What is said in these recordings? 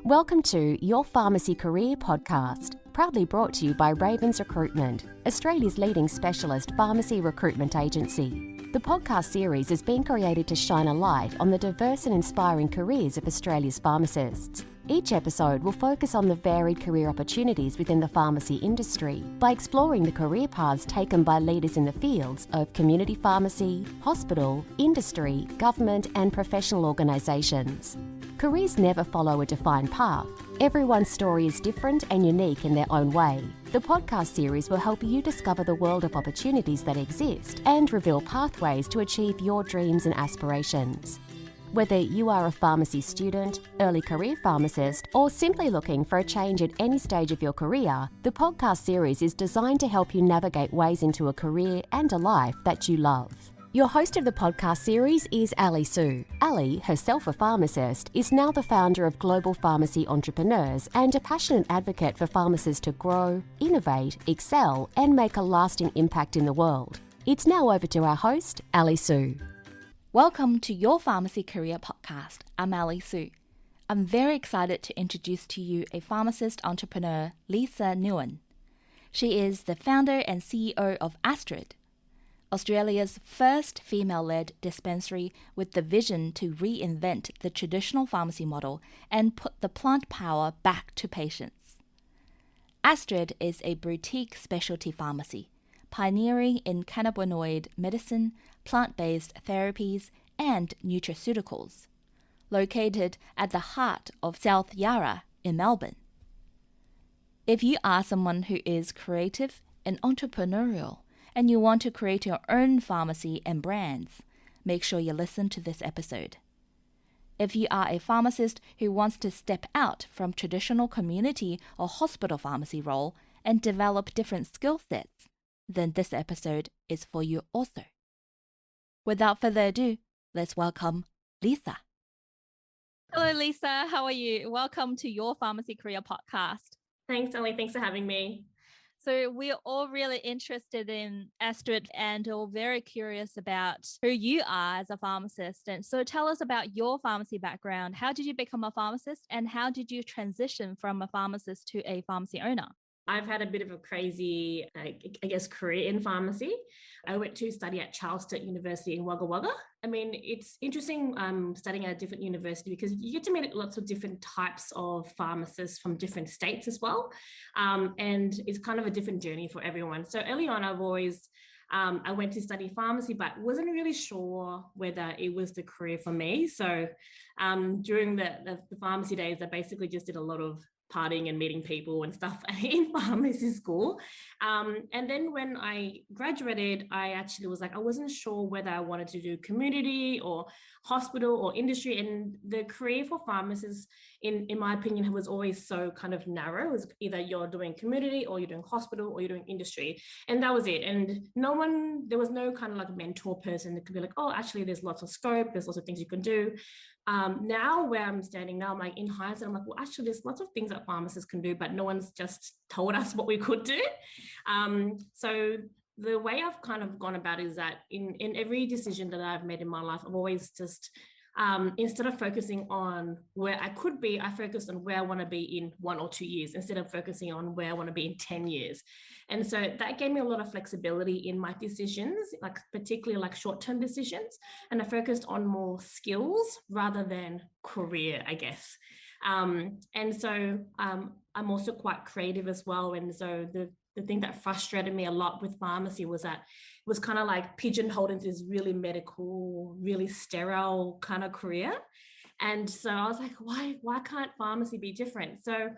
Welcome to Your Pharmacy Career podcast, proudly brought to you by Ravens Recruitment, Australia's leading specialist pharmacy recruitment agency. The podcast series is being created to shine a light on the diverse and inspiring careers of Australia's pharmacists. Each episode will focus on the varied career opportunities within the pharmacy industry by exploring the career paths taken by leaders in the fields of community pharmacy, hospital, industry, government and professional organisations. Careers never follow a defined path. Everyone's story is different and unique in their own way. The podcast series will help you discover the world of opportunities that exist and reveal pathways to achieve your dreams and aspirations. Whether you are a pharmacy student, early career pharmacist, or simply looking for a change at any stage of your career, the podcast series is designed to help you navigate ways into a career and a life that you love. Your host of the podcast series is Ali Su. Ali, herself a pharmacist, is now the founder of Global Pharmacy Entrepreneurs and a passionate advocate for pharmacists to grow, innovate, excel, and make a lasting impact in the world. It's now over to our host, Ali Su. Welcome to Your Pharmacy Career Podcast. I'm Ali Su. I'm very excited to introduce to you a pharmacist entrepreneur, Lisa Nguyen. She is the founder and CEO of Astrid, Australia's first female-led dispensary with the vision to reinvent the traditional pharmacy model and put the plant power back to patients. Astrid is a boutique specialty pharmacy, pioneering in cannabinoid medicine, plant-based therapies, and nutraceuticals, located at the heart of South Yarra in Melbourne. If you are someone who is creative and entrepreneurial, and you want to create your own pharmacy and brands, make sure you listen to this episode. If you are a pharmacist who wants to step out from traditional community or hospital pharmacy role and develop different skill sets, then this episode is for you also. Without further ado, let's welcome Lisa. Hello, Lisa. How are you? Welcome to Your Pharmacy Career Podcast. Thanks, Ali. Thanks for having me. So we're all really interested in Astrid and all very curious about who you are as a pharmacist. And so tell us about your pharmacy background. How did you become a pharmacist and how did you transition from a pharmacist to a pharmacy owner? I've had a bit of a crazy, career in pharmacy. I went to study at Charles Sturt University in Wagga Wagga. I mean, it's interesting studying at a different university because you get to meet lots of different types of pharmacists from different states as well. And it's kind of a different journey for everyone. So early on, I went to study pharmacy, but wasn't really sure whether it was the career for me. So during the pharmacy days, I basically just did a lot of partying and meeting people and stuff in pharmacy school. And then when I graduated, I actually was like, I wasn't sure whether I wanted to do community or hospital or industry. And the career for pharmacists, in my opinion, was always so kind of narrow. It was either you're doing community or you're doing hospital or you're doing industry. And that was it. And there was no kind of like mentor person that could be like, oh, actually, there's lots of scope. There's lots of things you can do. Now where I'm standing now, I'm like in hindsight, I'm like, well, actually, there's lots of things that pharmacists can do, but no one's just told us what we could do. So the way I've kind of gone about it is that in every decision that I've made in my life, I've always just, instead of focusing on where I could be, I focused on where I want to be in 1 or 2 years instead of focusing on where I want to be in 10 years. And so that gave me a lot of flexibility in my decisions, like particularly like short-term decisions. And I focused on more skills rather than career, I guess. And so I'm also quite creative as well. And so the thing that frustrated me a lot with pharmacy was that it was kind of like pigeonholed into this really medical, really sterile kind of career. And so I was like, why can't pharmacy be different? So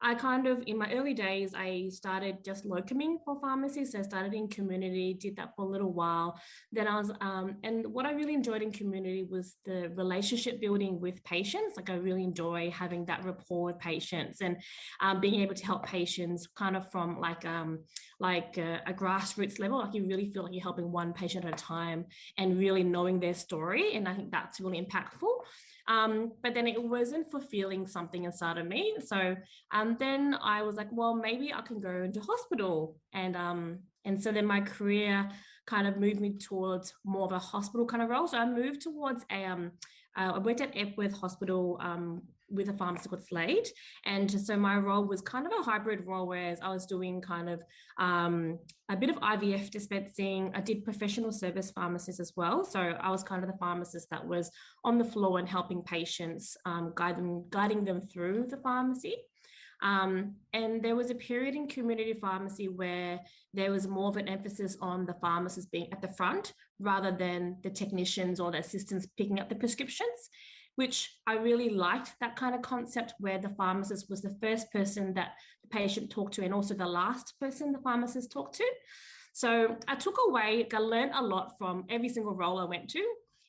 I kind of, in my early days, I started just locuming for pharmacy. So I started in community, did that for a little while. Then and what I really enjoyed in community was the relationship building with patients. Like I really enjoy having that rapport with patients and being able to help patients kind of from like a grassroots level. Like you really feel like you're helping one patient at a time and really knowing their story. And I think that's really impactful. But then it wasn't fulfilling something inside of me. So then I was like, well, maybe I can go into hospital. And so then my career kind of moved me towards more of a hospital kind of role. So I moved towards I worked at Epworth Hospital with a pharmacy called Slade. And so my role was kind of a hybrid role, whereas I was doing kind of a bit of IVF dispensing. I did professional service pharmacist as well. So I was kind of the pharmacist that was on the floor and helping patients, guiding them through the pharmacy. And there was a period in community pharmacy where there was more of an emphasis on the pharmacist being at the front rather than the technicians or the assistants picking up the prescriptions, which I really liked, that kind of concept where the pharmacist was the first person that the patient talked to and also the last person the pharmacist talked to. So I learned a lot from every single role I went to.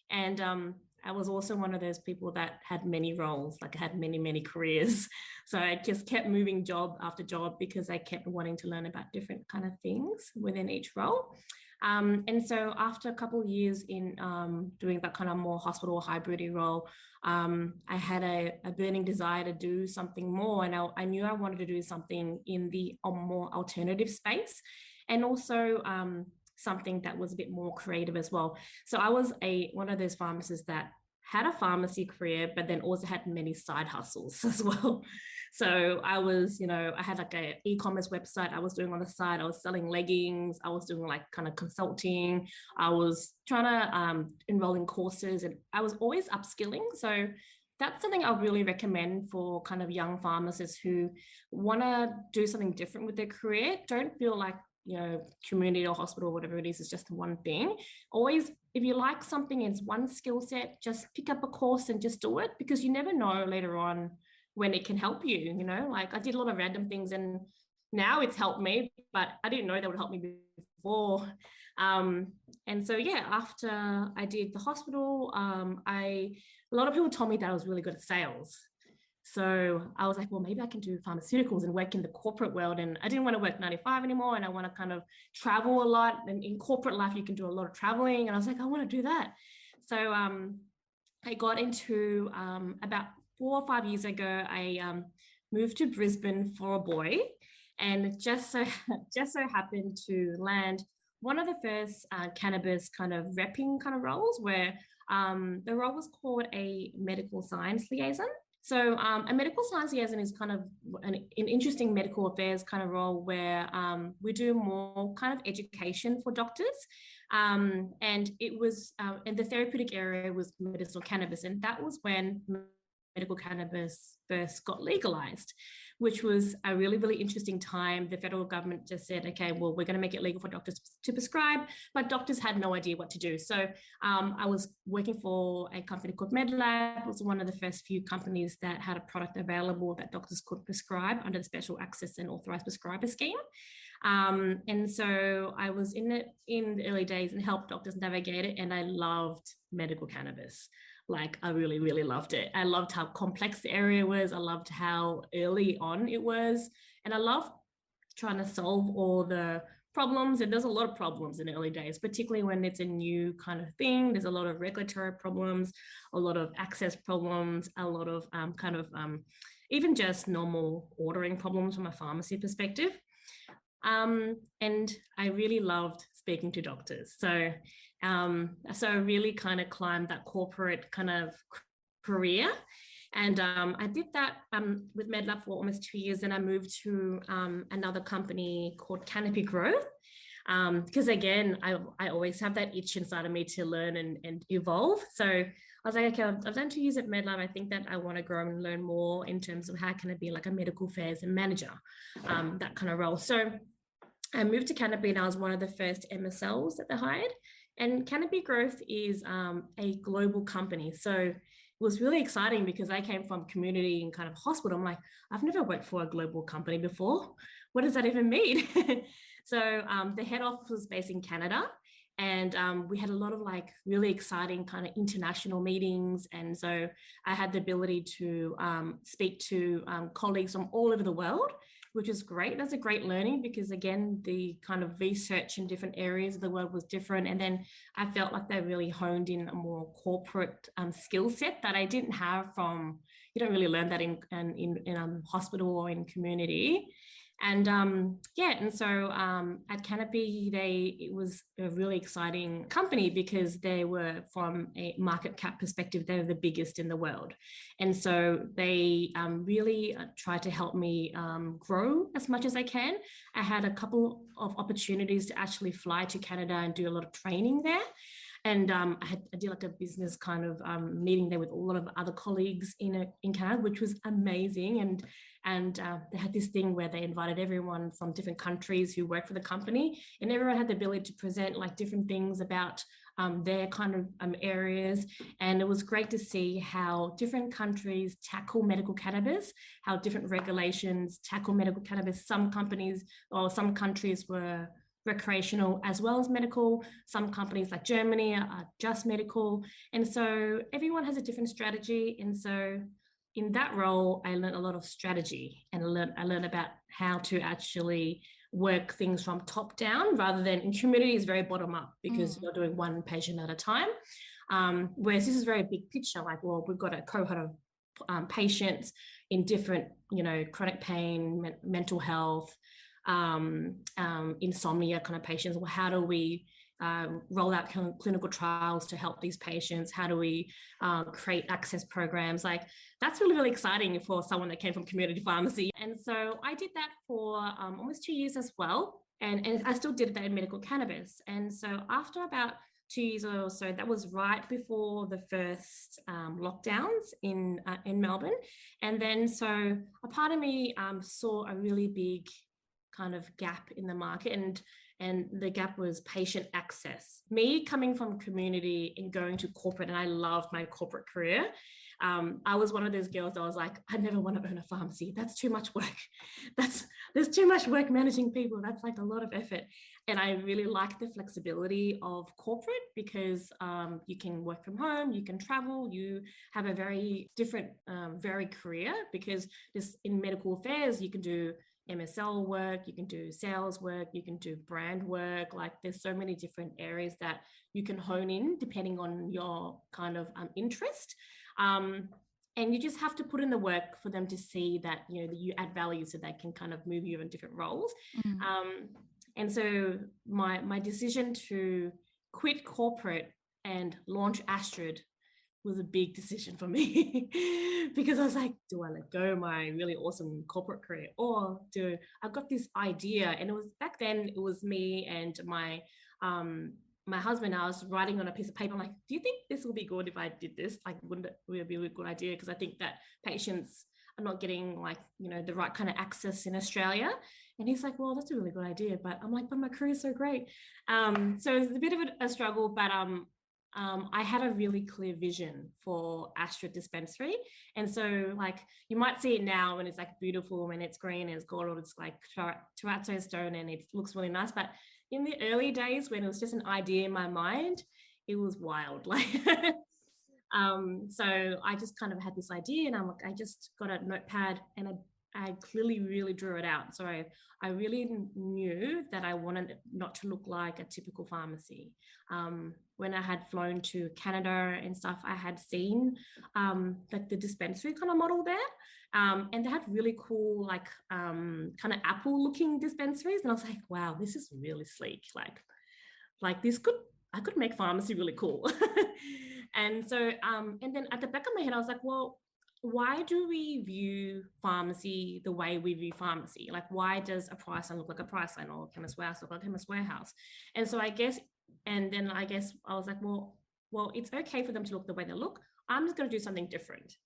And I was also one of those people that had many roles, like I had many, many careers. So I just kept moving job after job because I kept wanting to learn about different kind of things within each role. And so after a couple of years in doing that kind of more hospital hybrid role, I had a burning desire to do something more. And I knew I wanted to do something in the more alternative space, and also something that was a bit more creative as well. So I was one of those pharmacists that had a pharmacy career, but then also had many side hustles as well. So I was, I had like a e-commerce website I was doing on the side. I was selling leggings. I was doing like kind of consulting. I was trying to enroll in courses, and I was always upskilling. So that's something I really recommend for kind of young pharmacists who want to do something different with their career. Don't feel like, community or hospital, whatever it is just one thing. Always, if you like something, it's one skill set, just pick up a course and just do it, because you never know later on when it can help you, like I did a lot of random things and now it's helped me, but I didn't know that would help me before. And so, after I did the hospital, a lot of people told me that I was really good at sales. So I was like, well, maybe I can do pharmaceuticals and work in the corporate world. And I didn't want to work 9 to 5 anymore. And I want to kind of travel a lot. And in corporate life, you can do a lot of traveling. And I was like, I want to do that. So I got into about 4 or 5 years ago, I moved to Brisbane for a boy, and just so happened to land one of the first cannabis kind of repping kind of roles, where the role was called a medical science liaison. So a medical science liaison is kind of an interesting medical affairs kind of role where we do more kind of education for doctors. And it was, and the therapeutic area was medicinal cannabis. And that was when medical cannabis first got legalized, which was a really, really interesting time. The federal government just said, okay, well, we're going to make it legal for doctors to prescribe, but doctors had no idea what to do. So I was working for a company called MedLab. It was one of the first few companies that had a product available that doctors could prescribe under the Special Access and Authorized Prescriber Scheme. And so I was in it in the early days and helped doctors navigate it. And I loved medical cannabis. Like, I really, really loved it. I loved how complex the area was. I loved how early on it was. And I loved trying to solve all the problems. And there's a lot of problems in the early days, particularly when it's a new kind of thing. There's a lot of regulatory problems, a lot of access problems, a lot of even just normal ordering problems from a pharmacy perspective. And I really loved speaking to doctors. So I really kind of climbed that corporate kind of career. And I did that with MedLab for almost 2 years. And I moved to another company called Canopy Growth. Because again, I always have that itch inside of me to learn and evolve. So I was like, okay, I've done 2 years at MedLab. I think that I want to grow and learn more in terms of how can I be like a medical affairs and manager, that kind of role. So I moved to Canopy, and I was one of the first MSLs that they hired. And Canopy Growth is a global company. So it was really exciting because I came from community and kind of hospital. I'm like, I've never worked for a global company before. What does that even mean? So the head office was based in Canada. And we had a lot of like really exciting kind of international meetings. And so I had the ability to speak to colleagues from all over the world, which is great. That's a great learning because, again, the kind of research in different areas of the world was different. And then I felt like they really honed in a more corporate skill set that I didn't have from, you don't really learn that in hospital or in community. And so at Canopy, it was a really exciting company because they were, from a market cap perspective, they were the biggest in the world. And so they really tried to help me grow as much as I can. I had a couple of opportunities to actually fly to Canada and do a lot of training there. And I did like a business kind of meeting there with a lot of other colleagues in Canada, which was amazing. And they had this thing where they invited everyone from different countries who worked for the company, and everyone had the ability to present like different things about their kind of areas. And it was great to see how different countries tackle medical cannabis, how different regulations tackle medical cannabis. Some countries were recreational as well as medical. Some companies like Germany are just medical. And so everyone has a different strategy. And so in that role, I learned a lot of strategy, and I learned about how to actually work things from top down rather than in community is very bottom up, because you're doing one patient at a time. Whereas this is very big picture, like, well, we've got a cohort of patients in different, chronic pain, mental health, insomnia kind of patients. Well, how do we roll out clinical trials to help these patients? How do we create access programs? Like, that's really, really exciting for someone that came from community pharmacy. And so I did that for almost 2 years as well. And I still did that in medical cannabis. And so after about 2 years or so, that was right before the first lockdowns in Melbourne. And then so a part of me saw a really big kind of gap in the market, and the gap was patient access. Me coming from community and going to corporate, and I loved my corporate career. I was one of those girls that was like, I never want to own a pharmacy. That's too much work. There's too much work managing people. That's like a lot of effort. And I really like the flexibility of corporate because you can work from home, you can travel, you have a very different, varied career, because this in medical affairs, you can do MSL work, you can do sales work, you can do brand work. Like, there's so many different areas that you can hone in depending on your kind of interest. And you just have to put in the work for them to see that, you add value, so they can kind of move you in different roles. And so my decision to quit corporate and launch Astrid was a big decision for me because I was like, do I let go of my really awesome corporate career, or I've got this idea? And it was back then, it was me and my husband. I was writing on a piece of paper. I'm like, do you think this will be good if I did this? Like, would it be a good idea? Because I think that patients are not getting the right kind of access in Australia. And he's like, well, that's a really good idea. But I'm like, but my career is so great. So it was a bit of a struggle, but I had a really clear vision for Astrid Dispensary. And so, like, you might see it now and it's like beautiful and it's green and it's gold, it's like terrazzo stone and it looks really nice. But in the early days, when it was just an idea in my mind, it was wild. Like, so I just kind of had this idea, and I'm like, I just got a notepad and I clearly really drew it out. So I really knew that I wanted it not to look like a typical pharmacy. When I had flown to Canada and stuff, I had seen like the dispensary kind of model there. And they had really cool, like kind of Apple looking dispensaries. And I was like, wow, this is really sleek. Like I could make pharmacy really cool. And so, and then at the back of my head, I was like, well, why do we view pharmacy the way we view pharmacy? Like, why does a price line look like a price line, or a chemist warehouse look like a chemist warehouse? And so I guess I was like, well, it's okay for them to look the way they look. I'm just going to do something different.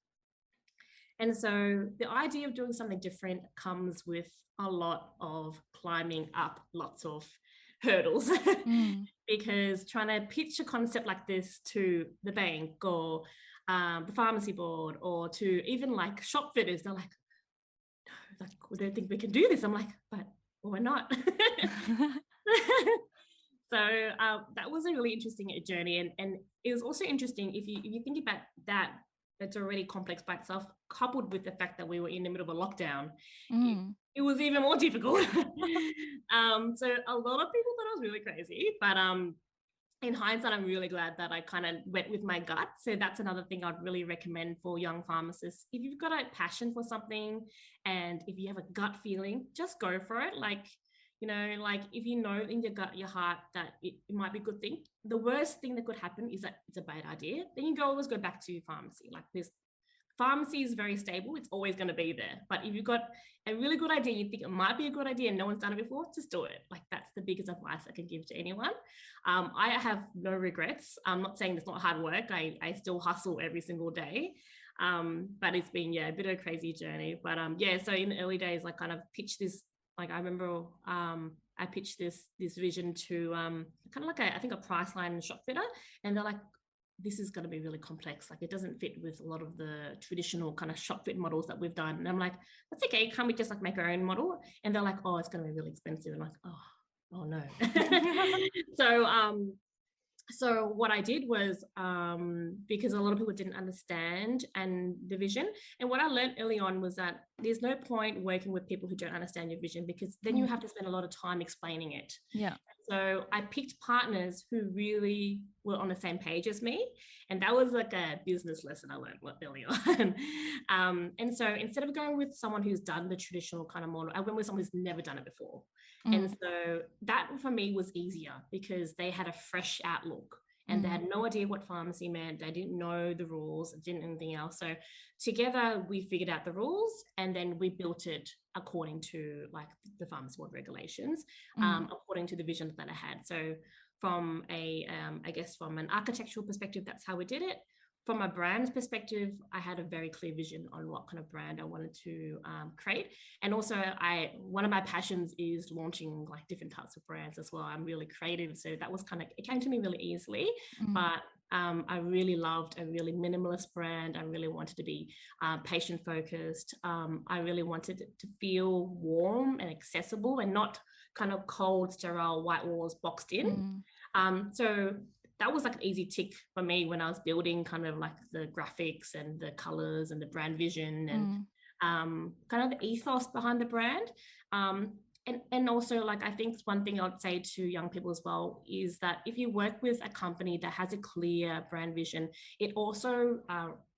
And so the idea of doing something different comes with a lot of climbing up lots of hurdles because trying to pitch a concept like this to the bank or the pharmacy board, or to even like shop fitters, they're like, no, like, we don't think we can do this. I'm like, but we're not. So that was a really interesting journey, and it was also interesting if you think about that. It's already complex by itself, coupled with the fact that we were in the middle of a lockdown. It was even more difficult. So a lot of people thought I was really crazy, but in hindsight, I'm really glad that I kind of went with my gut. So that's another thing I'd really recommend for young pharmacists. If you've got a passion for something and if you have a gut feeling, just go for it. Like, like if you know in your gut, your heart, that it might be a good thing. The worst thing that could happen is that it's a bad idea. Then you always go back to pharmacy. Like this pharmacy is very stable. It's always going to be there. But if you've got a really good idea, you think it might be a good idea and no one's done it before, just do it. Like that's the biggest advice I can give to anyone. I have no regrets. I'm not saying it's not hard work. I still hustle every single day. But it's been, a bit of a crazy journey. But so in the early days, I kind of pitched this, like I remember I pitched this vision to kind of like I think a Priceline shop fitter, and they're like, this is going to be really complex. Like it doesn't fit with a lot of the traditional kind of shop fit models that we've done. And I'm like, that's okay. Can't we just like make our own model? And they're like, oh, it's going to be really expensive. And I'm like, oh no. So what I did was, because a lot of people didn't understand and the vision, and what I learned early on was that there's no point working with people who don't understand your vision, because then you have to spend a lot of time explaining it. Yeah. So I picked partners who really were on the same page as me. And that was like a business lesson I learned early on. And so instead of going with someone who's done the traditional kind of model, I went with someone who's never done it before. And so that for me was easier because they had a fresh outlook and they had no idea what pharmacy meant. They didn't know the rules, didn't anything else. So together we figured out the rules and then we built it according to like the pharmacy board regulations, according to the vision that I had. So from I guess from an architectural perspective, that's how we did it. From a brand perspective, I had a very clear vision on what kind of brand I wanted to create. And also one of my passions is launching like different types of brands as well. I'm really creative. So that was it came to me really easily, but I really loved a really minimalist brand. I really wanted to be patient focused. I really wanted it to feel warm and accessible and not kind of cold, sterile, white walls boxed in. So that was like an easy tick for me when I was building kind of like the graphics and the colors and the brand vision and kind of the ethos behind the brand. And also, like, I think one thing I'd say to young people as well is that if you work with a company that has a clear brand vision, it also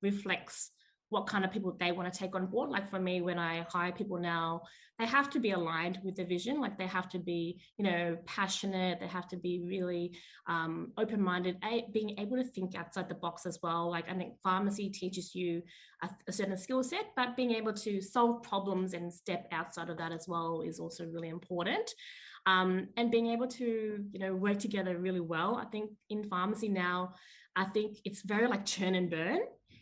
reflects what kind of people they want to take on board. Like for me, when I hire people now, they have to be aligned with the vision. Like they have to be, passionate. They have to be really open-minded, being able to think outside the box as well. Like I think pharmacy teaches you a certain skill set, but being able to solve problems and step outside of that as well is also really important. And being able to, work together really well. I think in pharmacy now, I think it's very like churn and burn.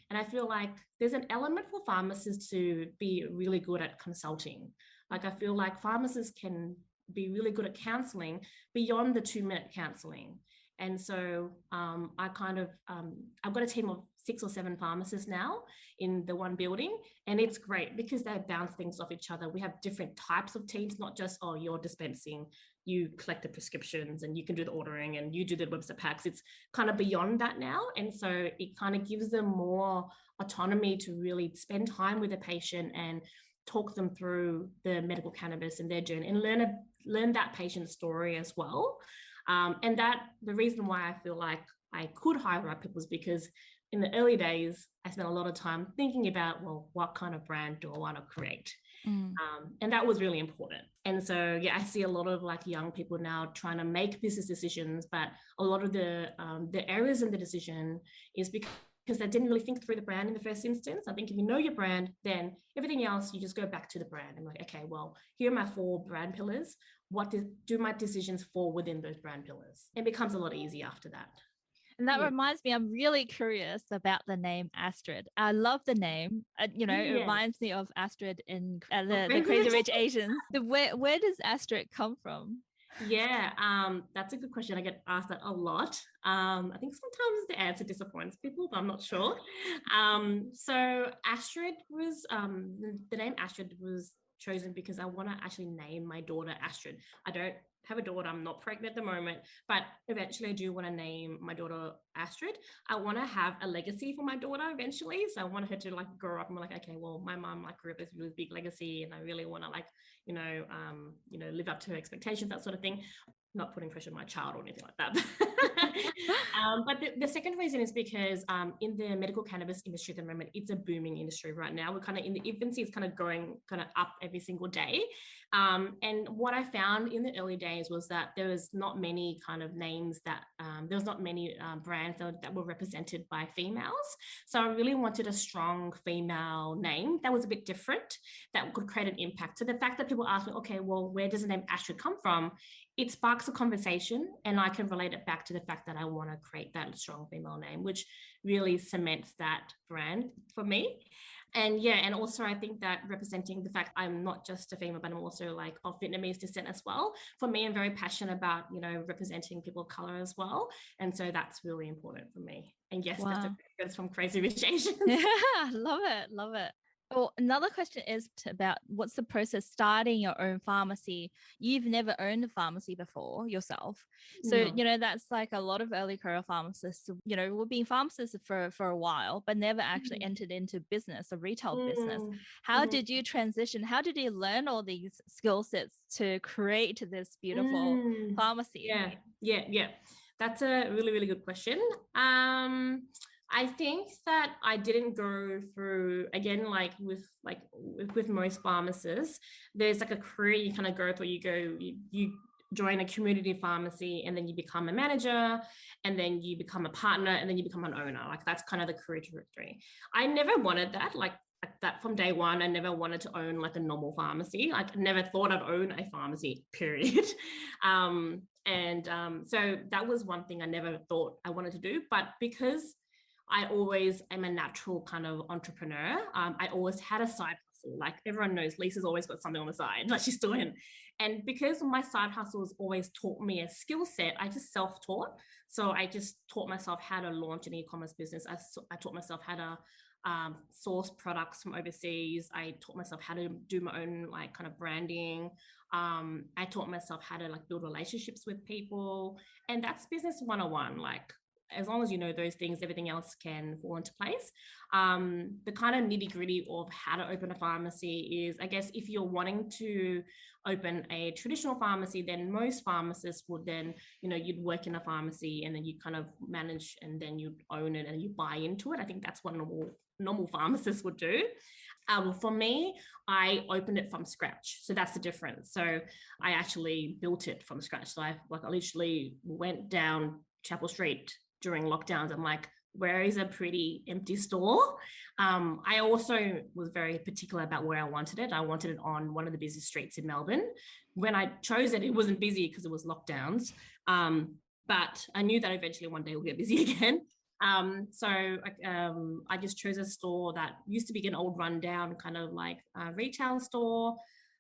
And I feel like there's an element for pharmacists to be really good at consulting. Like I feel like pharmacists can be really good at counseling beyond the 2-minute counseling. And so I've got a team of 6 or 7 pharmacists now in the one building. And it's great because they bounce things off each other. We have different types of teams, not just, you're dispensing, you collect the prescriptions and you can do the ordering and you do the website packs. It's kind of beyond that now. And so it kind of gives them more autonomy to really spend time with the patient and talk them through the medical cannabis and their journey and learn that patient's story as well. And that the reason why I feel like I could hire up people is because in the early days, I spent a lot of time thinking about, well, what kind of brand do I want to create? And that was really important. And so, I see a lot of like young people now trying to make business decisions, but a lot of the errors in the decision is because they didn't really think through the brand in the first instance. I think if you know your brand, then everything else, you just go back to the brand and like, okay, well, here are my 4 brand pillars. What do my decisions fall within those brand pillars? It becomes a lot easier after that. And that reminds me, I'm really curious about the name Astrid. I love the name. It reminds me of Astrid in the Crazy Rich Asians. Where does Astrid come from? That's a good question. I get asked that a lot. I think sometimes the answer disappoints people, but I'm not sure. So Astrid was, the name Astrid was chosen because I want to actually name my daughter Astrid. I don't have a daughter. I'm not pregnant at the moment, but eventually I do want to name my daughter Astrid. I want to have a legacy for my daughter eventually. So I want her to like grow up and be like, okay, well, my mom like grew up with this really big legacy and I really want to like, live up to her expectations, that sort of thing. not putting pressure on my child or anything like that. But the second reason is because in the medical cannabis industry at the moment, it's a booming industry right now. We're kind of in the infancy, it's kind of going kind of up every single day. And what I found in the early days was that there was not many kind of names that, there was not many brands that were represented by females. So I really wanted a strong female name that was a bit different, that could create an impact. So the fact that people ask me, okay, well, where does the name Astrid come from? It sparks a conversation, and I can relate it back to the fact that I want to create that strong female name, which really cements that brand for me. And yeah, and also I think that representing the fact I'm not just a female, but I'm also like of Vietnamese descent as well. For me, I'm very passionate about, representing people of color as well. And so that's really important for me. And yes, that's from Crazy Rich Asians. Yeah, love it. Love it. Well, another question is about what's the process starting your own pharmacy? You've never owned a pharmacy before yourself. So, No. That's like a lot of early career pharmacists, were being pharmacists for a while, but never actually entered into business, a retail business. How did you transition? How did you learn all these skill sets to create this beautiful pharmacy? Yeah. That's a really, really good question. I think that I didn't go through, again, like with most pharmacists, there's like a career you kind of go through. You join a community pharmacy, and then you become a manager, and then you become a partner, and then you become an owner. Like that's kind of the career trajectory. I never wanted that. Like that from day one, I never wanted to own like a normal pharmacy. Like I never thought I'd own a pharmacy, period. So that was one thing I never thought I wanted to do. But because I always am a natural kind of entrepreneur, I always had a side hustle. Like everyone knows, Lisa's always got something on the side, like she's doing. And because my side hustles always taught me a skill set, I just self-taught. So I just taught myself how to launch an e-commerce business. I taught myself how to source products from overseas. I taught myself how to do my own like kind of branding. I taught myself how to like build relationships with people, and that's business 101. Like as long as you know those things, everything else can fall into place. The kind of nitty gritty of how to open a pharmacy is, I guess, if you're wanting to open a traditional pharmacy, then most pharmacists would then, you'd work in a pharmacy and then you kind of manage and then you own it and you buy into it. I think that's what normal pharmacists would do. For me, I opened it from scratch. So that's the difference. So I actually built it from scratch. So I literally went down Chapel Street during lockdowns. I'm like, where is a pretty empty store? I also was very particular about where I wanted it. I wanted it on one of the busiest streets in Melbourne. When I chose it, it wasn't busy because it was lockdowns. But I knew that eventually one day it would get busy again. So I just chose a store that used to be an old rundown kind of like retail store.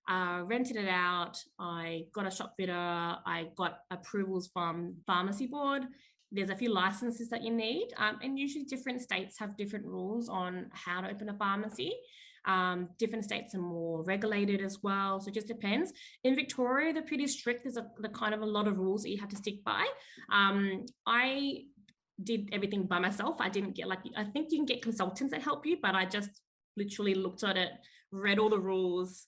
Rented it out. I got a shop fitter. I got approvals from Pharmacy Board. There's a few licenses that you need. And usually different states have different rules on how to open a pharmacy. Different states are more regulated as well. So it just depends. In Victoria, they're pretty strict. There's a kind of a lot of rules that you have to stick by. I did everything by myself. I didn't get I think you can get consultants that help you, but I just literally looked at it, read all the rules,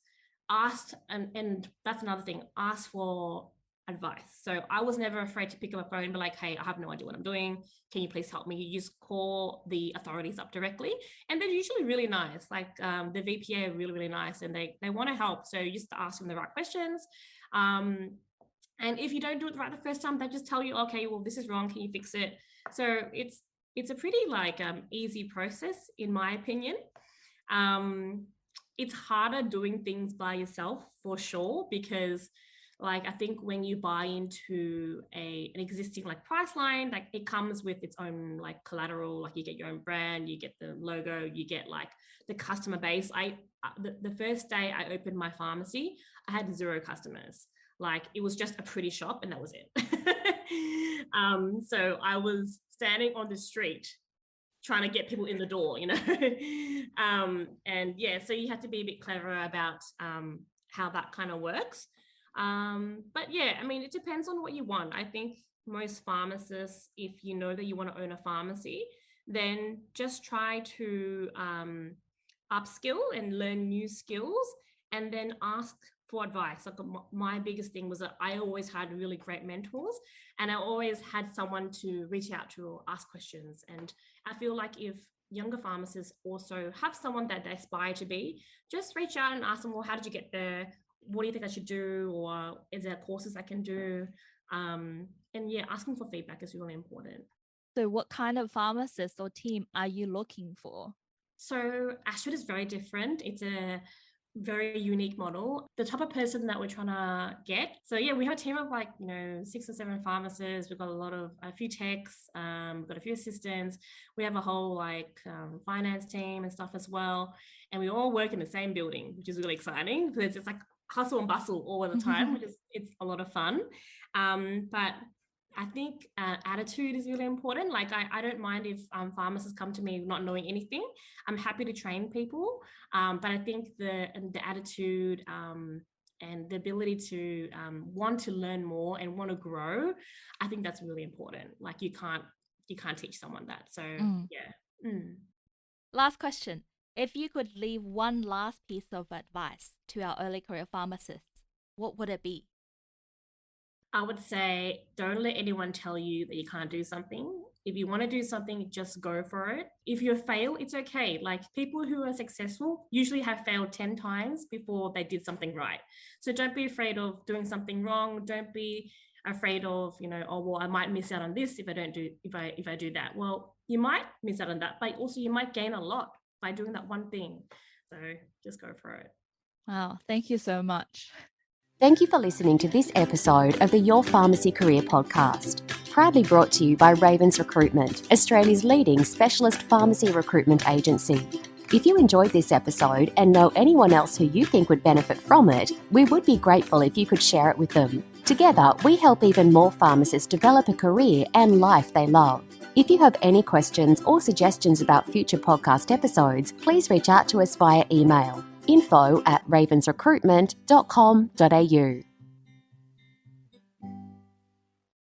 asked, and that's another thing, asked for advice. So I was never afraid to pick up a phone and be like, hey, I have no idea what I'm doing. Can you please help me? You just call the authorities up directly. And they're usually really nice. Like the VPA are really, really nice, and they want to help. So you just ask them the right questions. And if you don't do it right the first time, they just tell you, okay, well, this is wrong. Can you fix it? So it's a pretty easy process, in my opinion. It's harder doing things by yourself for sure, because I think when you buy into an existing price line, it comes with its own collateral. You get your own brand, you get the logo, you get the customer base. The first day I opened my pharmacy, I had 0 customers. It was just a pretty shop, and that was it. So I was standing on the street trying to get people in the door, and yeah, so you have to be a bit clever about how that kind of works. But yeah, I mean, it depends on what you want. I think most pharmacists, if you know that you want to own a pharmacy, then just try to upskill and learn new skills, and then ask for advice. Like my biggest thing was that I always had really great mentors, and I always had someone to reach out to or ask questions. And I feel like if younger pharmacists also have someone that they aspire to be, just reach out and ask them, well, how did you get there? What do you think I should do? Or is there courses I can do? And yeah, asking for feedback is really important. So what kind of pharmacist or team are you looking for? So Astrid is very different. It's a very unique model. The type of person that we're trying to get. So yeah, we have a team of 6 or 7 pharmacists. We've got a few techs, we've got a few assistants. We have a whole finance team and stuff as well. And we all work in the same building, which is really exciting because it's like hustle and bustle all the time, which is, it's a lot of fun. But I think attitude is really important. Like I don't mind if pharmacists come to me not knowing anything. I'm happy to train people. But I think the attitude and the ability to want to learn more and want to grow, I think that's really important. Like you can't teach someone that. So yeah. Last question. If you could leave one last piece of advice to our early career pharmacists, what would it be? I would say, don't let anyone tell you that you can't do something. If you want to do something, just go for it. If you fail, it's okay. Like people who are successful usually have failed 10 times before they did something right. So don't be afraid of doing something wrong. Don't be afraid of, oh, well, I might miss out on this if I do that. Well, you might miss out on that, but also you might gain a lot by doing that one thing. So just go for it. Wow. Thank you so much. Thank you for listening to this episode of the Your Pharmacy Career podcast, proudly brought to you by Ravens Recruitment, Australia's leading specialist pharmacy recruitment agency. If you enjoyed this episode and know anyone else who you think would benefit from it, we would be grateful if you could share it with them. Together, we help even more pharmacists develop a career and life they love. If you have any questions or suggestions about future podcast episodes, please reach out to us via email info@ravensrecruitment.com.au.